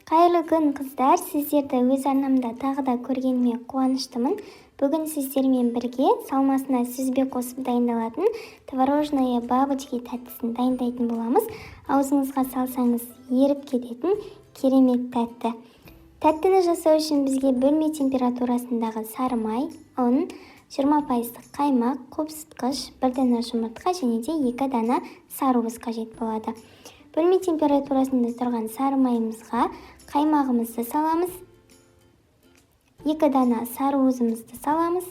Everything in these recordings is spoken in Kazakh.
Қайырлы күн қыздар, сіздерді өз арнамда тағы да көргеніме қуаныштымын. Бүгін сіздермен бірге салмасына сүзбе қосып дайындалатын творожное бабочки тәттісін дайындайтын боламыз. Аузыңызға салсаңыз еріп кететін керемет тәтті. Тәттіні жасау үшін бізге бөлме температурасындағы сары май, ұн, 20% қаймақ, қопсытқыш, 1 дана жұмыртқа және де 2 дана сары уыз қажет болады. Бөлме температурасында тұрған сары майымызға қаймағымызды саламыз, 2 дана сары уызымызды саламыз,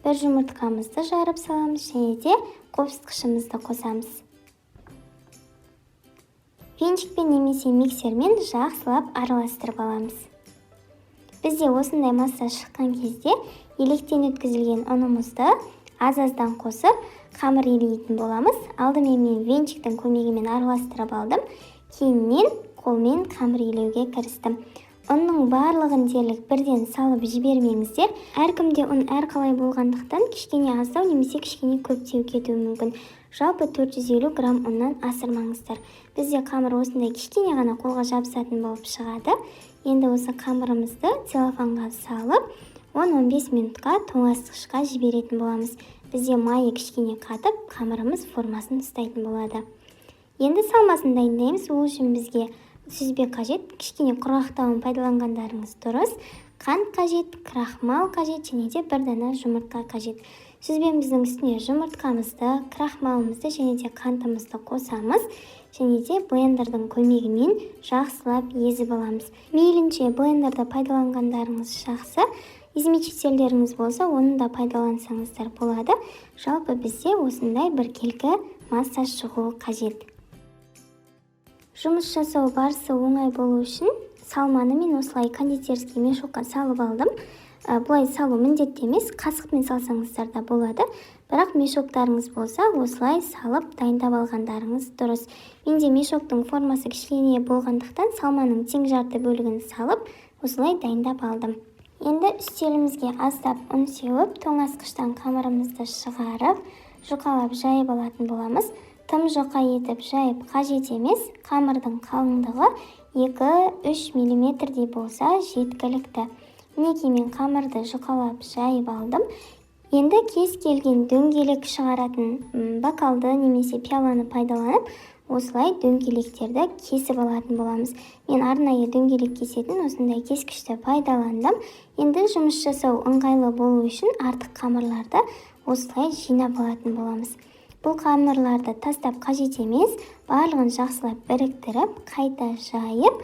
1 жұмыртқамызды жарып саламыз және де қопсытқышымызды қосамыз. Венчикпен немесе миксермен жақсылап араластырып аламыз. Бізде осындай масса шыққан кезде електен өткізілген ұнымызды аз-аздан қосып қамыр илейтін боламыз. Алдымен мен венчиктің көмегімен араластырып алдым. Кейіннен қолмен қамыр илеуге кірістім. Ұнның барлығын дерлік бірден салып жібермеңіздер. Әркімде ұн әрқалай болғандықтан кішкене аздау немесе кішкене көптеу кетуі мүмкін. Жалпы 450 грамм ұннан асырмаңыздар. Бізде қамыр осындай кішкене ғана қолға жабысатын болып шығады. Енді осы қамырымызды целлофанға салып 10-15 минутқа тоңазытқышқа жіберетін боламыз. Бізде майы кішкене қатып, қамырымыз формасын ұстайтын болады. Енді салмасын дайындаймыз. Ол үшін бізге сүзбе қажет. Кішкене құрғақтауын пайдаланғандарыңыз дұрыс. Қант қажет, крахмал қажет және де 1 дана жұмыртқа қажет. Сүзбеміздің үстіне жұмыртқамызды, крахмалымызды және де қантымызды қосамыз. Және де блендердің көмегімен жақсылап езіп аламыз. Мейлінше блендерді пайдаланғандарыңыз жақсы. Измельчительдеріңіз болса, оны да пайдалансаңыздар болады. Жалпы бізде осындай біркелкі масса шығуы қажет. Жұмыс жасау барысы оңай болу үшін салманы мен осылай кондитерский мешокқа салып алдым. Бұлай салу міндетті емес, қасықпен салсаңыздар да болады. Бірақ мешоктарыңыз болса, осылай салып дайындап алғандарыңыз дұрыс. Менде мешоктың формасы кішкене болғандықтан салманың тең жарты бөлігін салып, осылай дайындап алдым. Енді үстелімізге аздап ұн сеуіп, тоңазытқыштан қамырымызды шығарып, жұқалап жайып алатын боламыз. Тым жұқа етіп жайып қажет емес, қамырдың қалыңдығы 2-3 мм болса жеткілікті. Мінекей мен қамырды жұқалап жайып алдым. Енді кез келген дөңгелек шығаратын бокалды немесе пиаланы пайдаланып, осылай дөңгелектерді кесіп алатын боламыз. Мен арнайы дөңгелек кесетін осындай кескішті пайдаландым. Енді жұмыс жасау ыңғайлы болу үшін артық қамырларды осылай жинап алатын боламыз. Бұл қамырларды тастап қажет емес, барлығын жақсылап біріктіріп, қайта жайып,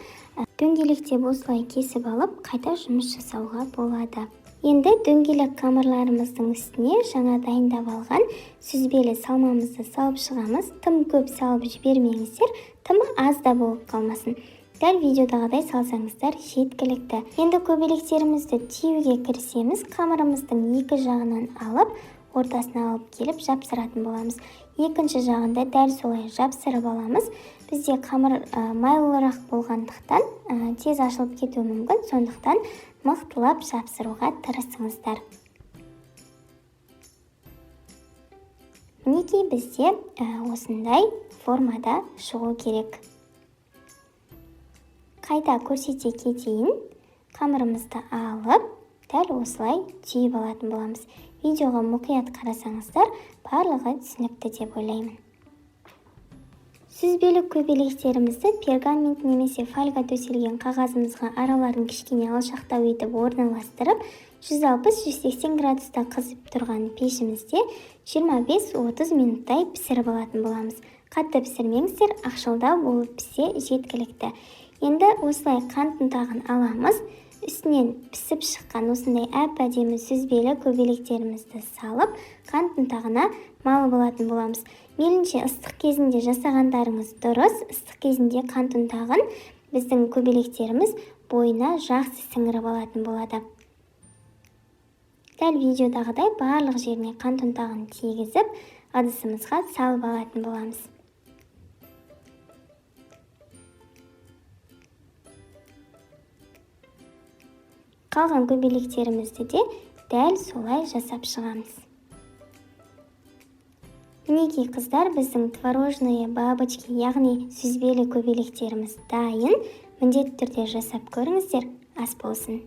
дөңгелектеп осылай кесіп алып, қайта жұмыс жасауға болады. Енді дөңгелек қамырларымыздың үстіне жаңа дайындап алған сүзбелі салмамызды салып шығамыз. Тым көп салып жібермеңіздер, тым аз да болып қалмасын. Дәл видеодағыдай салсаңыздар жеткілікті. Енді көбелектерімізді тиюге кірісеміз. Қамырымыздың екі жағынан алып, ортасына алып келіп жапсыратын боламыз. Екінші жағында дәл солай жапсырып аламыз. Бізде қамыр майлырақ болғандықтан тез ашылып кетуі мүмкін, сондықтан мықтылап жапсыруға тырысыңыздар. Мінекей бізде осындай формада шығу керек. Қайта көрсете кетейін. Қамырымызды алып, дәл осылай түйіп алатын боламыз. Видеоға мұқият қарасаңыздар, барлығы түсінікті деп ойлаймын. Сүзбелі көбелектерімізді пергамент немесе фольга төселген қағазымызға араларын кішкене алшақтау етіп орналастырып, 160-180 градуста қызып тұрған пешімізде 25-30 минуттай пісіріп алатын боламыз. Қатты пісірмеңіздер, ақшылдау болып піссе жеткілікті. Енді осылай қант ұнтағын аламыз. Үстінен пісіп шыққан осындай әп-әдемі сүзбелі көбелектерімізді салып, қант ұнтағына малып алатын боламыз. Мейлінше ыстық кезінде жасағандарыңыз дұрыс. Ыстық кезінде қант ұнтағын біздің көбелектеріміз бойына жақсы сіңіріп алатын болады. Дәл видеодағыдай барлық жеріне қант ұнтағын тигізіп, ыдысымызға салып алатын боламыз. Қалған көбелектерімізді де дәл солай жасап шығамыз. мінекей қыздар, біздің творожные бабочки, яғни сүзбелі көбелектеріміз дайын. Міндетті түрде жасап көріңіздер, ас болсын.